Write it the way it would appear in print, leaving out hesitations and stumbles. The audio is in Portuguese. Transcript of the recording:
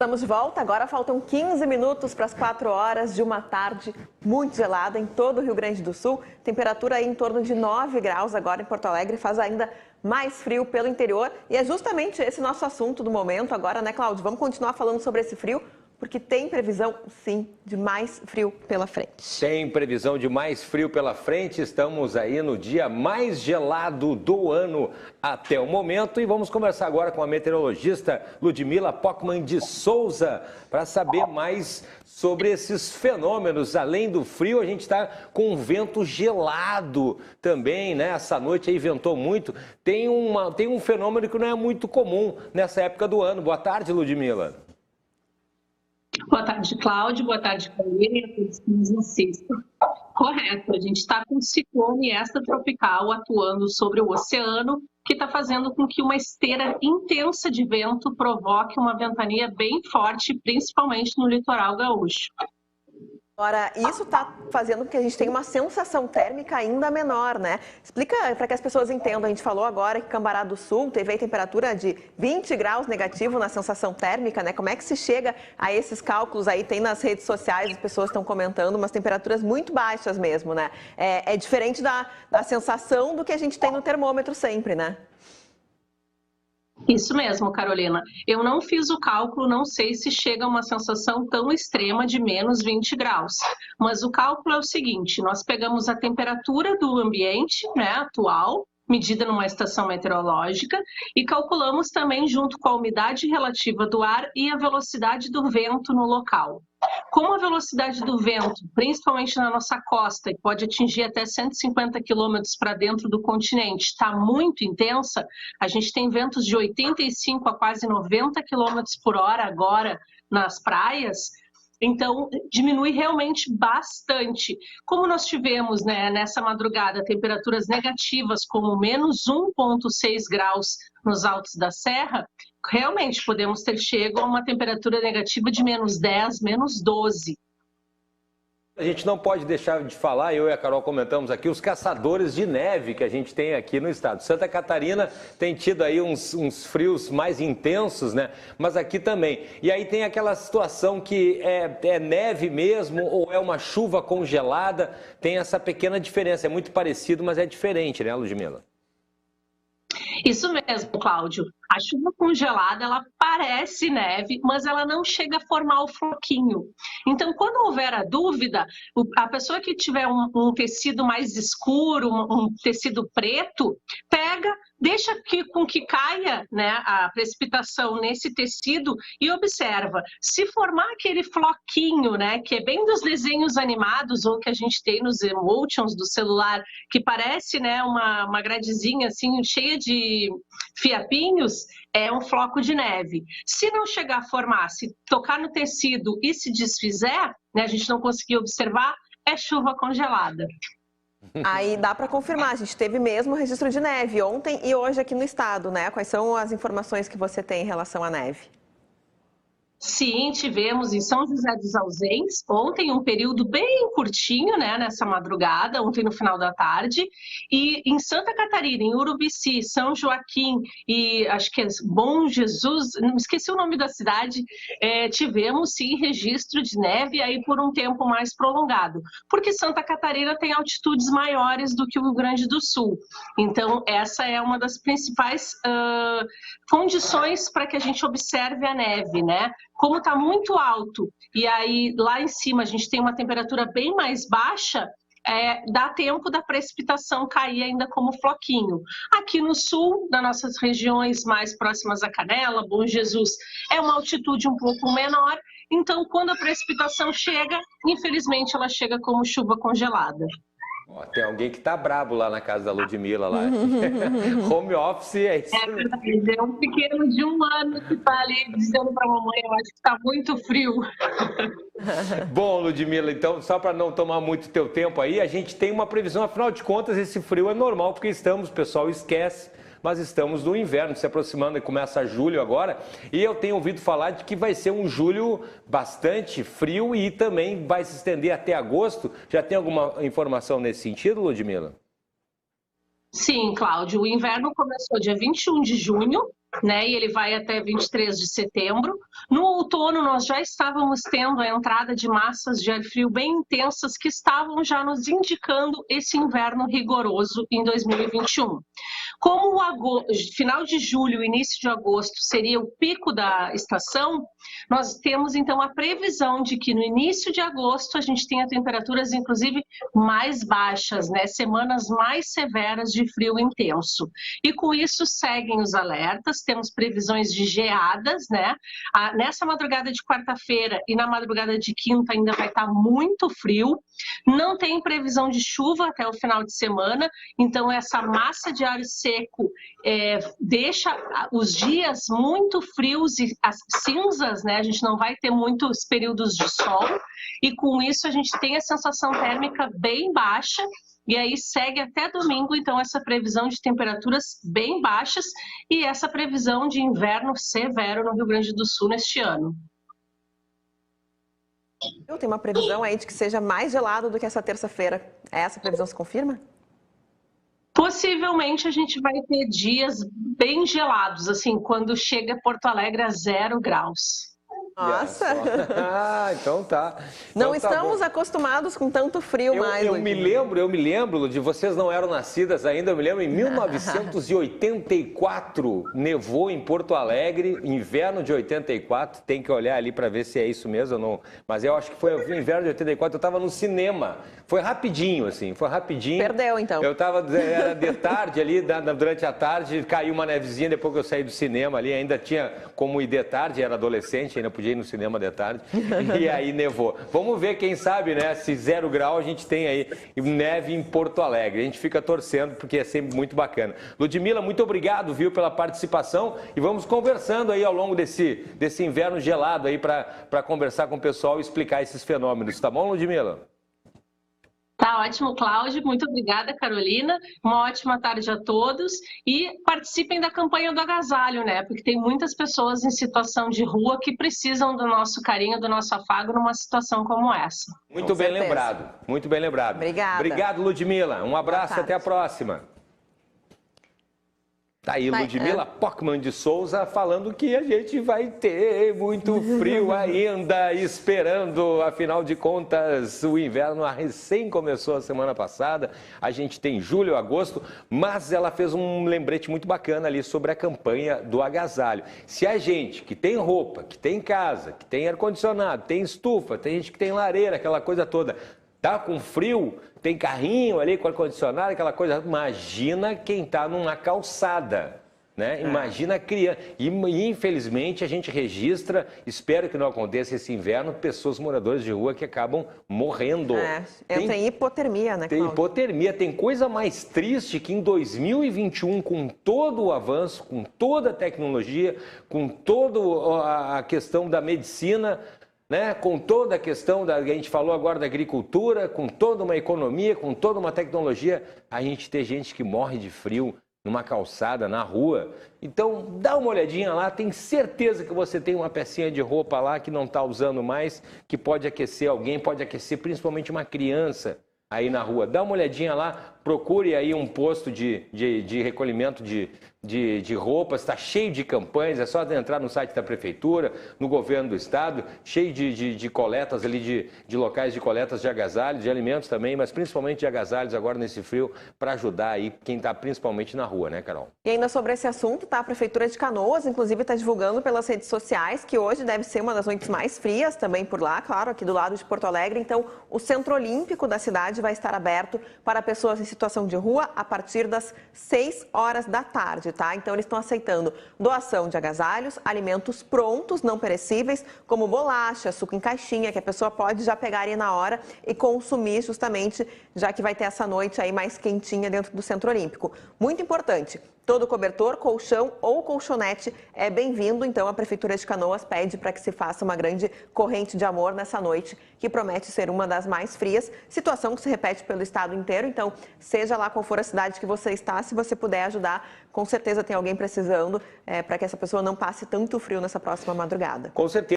Estamos de volta, agora faltam 15 minutos para as 4 horas de uma tarde muito gelada em todo o Rio Grande do Sul. Temperatura aí em torno de 9 graus agora em Porto Alegre, faz ainda mais frio pelo interior. E é justamente esse nosso assunto do momento agora, né, Cláudio? Vamos continuar falando sobre esse frio, porque tem previsão, sim, de mais frio pela frente. Tem previsão de mais frio pela frente. Estamos aí no dia mais gelado do ano até o momento. E vamos conversar agora com a meteorologista Ludmila Pockmann de Souza para saber mais sobre esses fenômenos. Além do frio, a gente está com um vento gelado também, né? Essa noite aí ventou muito. Tem um fenômeno que não é muito comum nessa época do ano. Boa tarde, Ludmila. Boa tarde, Cláudio. Boa tarde, Carolina e a todos que nos assistem. Correto, a gente está com um ciclone extratropical atuando sobre o oceano, que está fazendo com que uma esteira intensa de vento provoque uma ventania bem forte, principalmente no litoral gaúcho. Agora, isso está fazendo com que a gente tenha uma sensação térmica ainda menor, né? Explica para que as pessoas entendam. A gente falou agora que Cambará do Sul teve a temperatura de 20 graus negativo na sensação térmica, né? Como é que se chega a esses cálculos aí? Tem nas redes sociais, as pessoas estão comentando umas temperaturas muito baixas mesmo, né? É diferente da sensação do que a gente tem no termômetro sempre, né? Isso mesmo, Carolina. Eu não fiz o cálculo, não sei se chega a uma sensação tão extrema de menos 20 graus. Mas o cálculo é o seguinte, nós pegamos a temperatura do ambiente, né, atual, medida numa estação meteorológica, e calculamos também junto com a umidade relativa do ar e a velocidade do vento no local. Como a velocidade do vento, principalmente na nossa costa, e pode atingir até 150 km para dentro do continente, está muito intensa, a gente tem ventos de 85 a quase 90 km por hora agora nas praias, então diminui realmente bastante. Como nós tivemos, né, nessa madrugada temperaturas negativas como menos 1,6 graus nos altos da serra, realmente podemos ter chego a uma temperatura negativa de menos 10, menos 12. A gente não pode deixar de falar, eu e a Carol comentamos aqui, os caçadores de neve que a gente tem aqui no estado. Santa Catarina tem tido aí uns frios mais intensos, né? Mas aqui também. E aí tem aquela situação que é neve mesmo ou é uma chuva congelada, tem essa pequena diferença. É muito parecido, mas é diferente, né, Ludmila? Isso mesmo, Cláudio. A chuva congelada, ela parece neve, mas ela não chega a formar o floquinho. Então, quando houver a dúvida, a pessoa que tiver um tecido mais escuro, um tecido preto, pega, deixa com que caia, né, a precipitação nesse tecido e observa. Se formar aquele floquinho, né, que é bem dos desenhos animados ou que a gente tem nos emotions do celular, que parece, né, uma gradezinha assim, cheia de fiapinhos, é um floco de neve. Se não chegar a formar, se tocar no tecido e se desfizer, né, a gente não conseguir observar, é chuva congelada. Aí dá para confirmar, a gente teve mesmo registro de neve ontem e hoje aqui no estado, né? Quais são as informações que você tem em relação à neve? Sim, tivemos em São José dos Ausentes, ontem um período bem curtinho, né, nessa madrugada, ontem no final da tarde, e em Santa Catarina, em Urubici, São Joaquim e acho que é Bom Jesus, não esqueci o nome da cidade, tivemos sim registro de neve aí por um tempo mais prolongado, porque Santa Catarina tem altitudes maiores do que o Rio Grande do Sul, então essa é uma das principais condições para que a gente observe a neve, né? Como está muito alto e aí lá em cima a gente tem uma temperatura bem mais baixa, dá tempo da precipitação cair ainda como floquinho. Aqui no sul, das nossas regiões mais próximas à Canela, Bom Jesus, é uma altitude um pouco menor, então quando a precipitação chega, infelizmente ela chega como chuva congelada. Ó, tem alguém que tá brabo lá na casa da Ludmila lá. Home office é isso. É verdade, é um pequeno de 1 ano que tá ali dizendo pra mamãe, eu acho que tá muito frio. Bom, Ludmila, então, só para não tomar muito teu tempo aí, a gente tem uma previsão, afinal de contas, esse frio é normal, porque o pessoal esquece, mas estamos no inverno se aproximando e começa julho agora, e eu tenho ouvido falar de que vai ser um julho bastante frio e também vai se estender até agosto. Já tem alguma informação nesse sentido, Ludmila? Sim, Cláudio, o inverno começou dia 21 de junho, né, e ele vai até 23 de setembro. No outono, nós já estávamos tendo a entrada de massas de ar frio bem intensas que estavam já nos indicando esse inverno rigoroso em 2021. Como o final de julho, início de agosto seria o pico da estação, nós temos então a previsão de que no início de agosto a gente tenha temperaturas inclusive mais baixas, né? Semanas mais severas de frio intenso. E com isso seguem os alertas, temos previsões de geadas, né? Nessa madrugada de quarta-feira e na madrugada de quinta ainda vai estar muito frio. Não tem previsão de chuva até o final de semana, então essa massa de ar seco deixa os dias muito frios e as cinzas, né? A gente não vai ter muitos períodos de sol e com isso a gente tem a sensação térmica bem baixa e aí segue até domingo, então, essa previsão de temperaturas bem baixas e essa previsão de inverno severo no Rio Grande do Sul neste ano. Tem uma previsão aí de que seja mais gelado do que essa terça-feira. Essa previsão se confirma? Possivelmente a gente vai ter dias bem gelados, assim, quando chega Porto Alegre a 0 graus. Nossa! Então tá. Não estamos acostumados com tanto frio mais. Eu me lembro, Ludi, vocês não eram nascidas ainda, eu me lembro, em 1984, nevou em Porto Alegre, inverno de 84, tem que olhar ali para ver se é isso mesmo ou não, mas eu acho que foi o inverno de 84, eu estava no cinema, foi rapidinho, assim, foi rapidinho. Perdeu, então. Eu estava, era de tarde ali, durante a tarde, caiu uma nevezinha, depois que eu saí do cinema ali, ainda tinha como ir de tarde, era adolescente, ainda podia ir no cinema de tarde, e aí nevou. Vamos ver, quem sabe, né, se 0 grau a gente tem aí neve em Porto Alegre. A gente fica torcendo, porque é sempre muito bacana. Ludmila, muito obrigado, viu, pela participação, e vamos conversando aí ao longo desse inverno gelado aí para conversar com o pessoal e explicar esses fenômenos, tá bom, Ludmila? Tá ótimo, Cláudio. Muito obrigada, Carolina. Uma ótima tarde a todos. E participem da campanha do agasalho, né? Porque tem muitas pessoas em situação de rua que precisam do nosso carinho, do nosso afago numa situação como essa. Muito bem lembrado, muito bem lembrado. Obrigada. Obrigado, Ludmila. Um abraço e até a próxima. Tá aí, Ludmila Pockmann de Souza falando que a gente vai ter muito frio ainda, esperando, afinal de contas, o inverno recém começou a semana passada, a gente tem julho, agosto, mas ela fez um lembrete muito bacana ali sobre a campanha do agasalho. Se a gente que tem roupa, que tem casa, que tem ar-condicionado, tem estufa, tem gente que tem lareira, aquela coisa toda, tá com frio, tem carrinho ali com ar-condicionado, aquela coisa. Imagina quem está numa calçada, né? Imagina a criança. E infelizmente a gente registra, espero que não aconteça esse inverno, pessoas moradoras de rua que acabam morrendo. Tem hipotermia, né, Tem hipotermia. Tem coisa mais triste que em 2021, com todo o avanço, com toda a tecnologia, com toda a questão da medicina, né, com toda a questão que a gente falou agora da agricultura, com toda uma economia, com toda uma tecnologia, a gente tem gente que morre de frio numa calçada, na rua. Então, dá uma olhadinha lá, tem certeza que você tem uma pecinha de roupa lá que não está usando mais, que pode aquecer alguém, pode aquecer principalmente uma criança aí na rua. Dá uma olhadinha lá, procure aí um posto de recolhimento de roupas, está cheio de campanhas, é só entrar no site da prefeitura, no governo do estado, cheio de coletas ali, de locais de coletas de agasalhos, de alimentos também, mas principalmente de agasalhos agora nesse frio, para ajudar aí quem está principalmente na rua, né, Carol? E ainda sobre esse assunto, tá? A Prefeitura de Canoas, inclusive, está divulgando pelas redes sociais que hoje deve ser uma das noites mais frias também por lá, claro, aqui do lado de Porto Alegre. Então, o Centro Olímpico da cidade vai estar aberto para pessoas em situação de rua a partir das 6 horas da tarde, tá? Então, eles estão aceitando doação de agasalhos, alimentos prontos, não perecíveis, como bolacha, suco em caixinha, que a pessoa pode já pegar aí na hora e consumir justamente, já que vai ter essa noite aí mais quentinha dentro do Centro Olímpico. Muito importante. Todo cobertor, colchão ou colchonete é bem-vindo, então a Prefeitura de Canoas pede para que se faça uma grande corrente de amor nessa noite, que promete ser uma das mais frias, situação que se repete pelo estado inteiro, então seja lá qual for a cidade que você está, se você puder ajudar, com certeza tem alguém precisando para que essa pessoa não passe tanto frio nessa próxima madrugada. Com certeza.